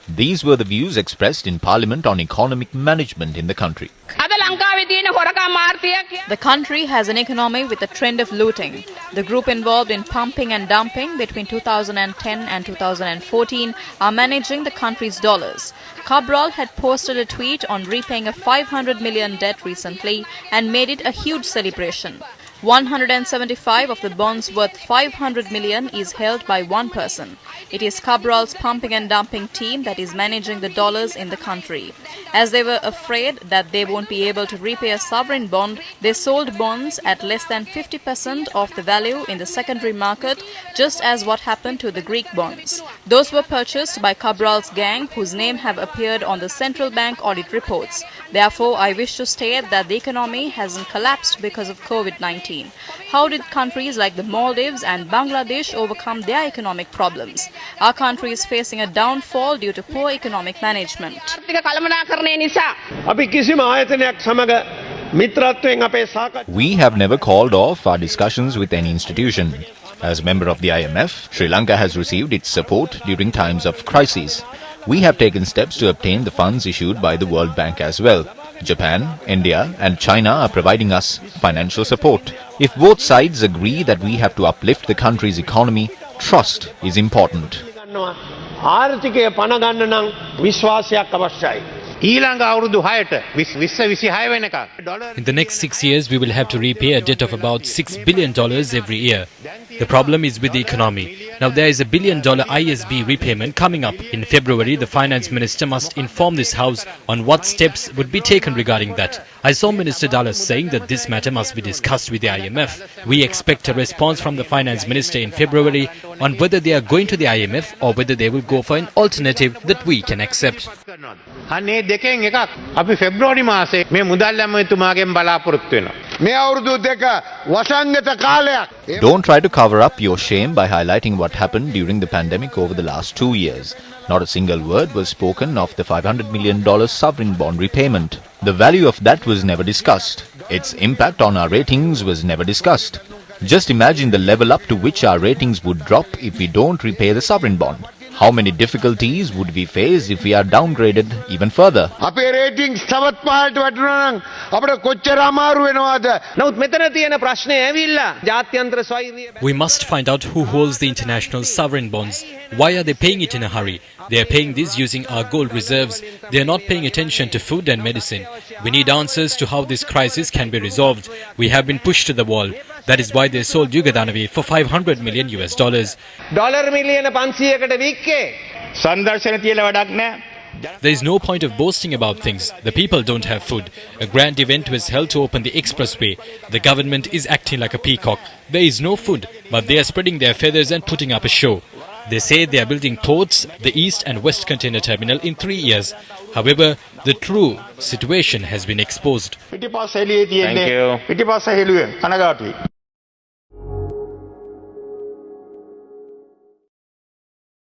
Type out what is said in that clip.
These were the views expressed in Parliament on economic management in the country. The country has an economy with a trend of looting. The group involved in pumping and dumping between 2010 and 2014 are managing the country's dollars. Cabral had posted a tweet on repaying a 500 million debt recently and made it a huge celebration. 175 of the bonds worth 500 million is held by one person. It is Cabral's pumping and dumping team that is managing the dollars in the country. As they were afraid that they won't be able to repay a sovereign bond, they sold bonds at less than 50% of the value in the secondary market, just as what happened to the Greek bonds. Those were purchased by Cabral's gang, whose name have appeared on the central bank audit reports. Therefore, I wish to state that the economy hasn't collapsed because of COVID-19. How did countries like the Maldives and Bangladesh overcome their economic problems? Our country is facing a downfall due to poor economic management. We have never called off our discussions with any institution. As member of the IMF, Sri Lanka has received its support during times of crisis. We have taken steps to obtain the funds issued by the World Bank as well. Japan, India and China are providing us financial support. If both sides agree that we have to uplift the country's economy, trust is important. In the next 6 years, we will have to repay a debt of about $6 billion every year. The problem is with the economy. Now there is $1 billion ISB repayment coming up. In February, the finance minister must inform this house on what steps would be taken regarding that. I saw Minister Dallas saying that this matter must be discussed with the IMF. We expect a response from the finance minister in February on whether they are going to the IMF or whether they will go for an alternative that we can accept. Don't try to cover up your shame by highlighting what happened during the pandemic over the last 2 years. Not a single word was spoken of the $500 million sovereign bond repayment. The value of that was never discussed. Its impact on our ratings was never discussed. Just imagine the level up to which our ratings would drop if we don't repay the sovereign bond. How many difficulties would we face if we are downgraded even further? We must find out who holds the international sovereign bonds. Why are they paying it in a hurry? They are paying this using our gold reserves. They are not paying attention to food and medicine. We need answers to how this crisis can be resolved. We have been pushed to the wall. That is why they sold Yugadanavi for $500 million. There is no point of boasting about things. The people don't have food. A grand event was held to open the expressway. The government is acting like a peacock. There is no food, but they are spreading their feathers and putting up a show. They say they are building ports, the East and West Container Terminal in 3 years. However, the true situation has been exposed. Thank you.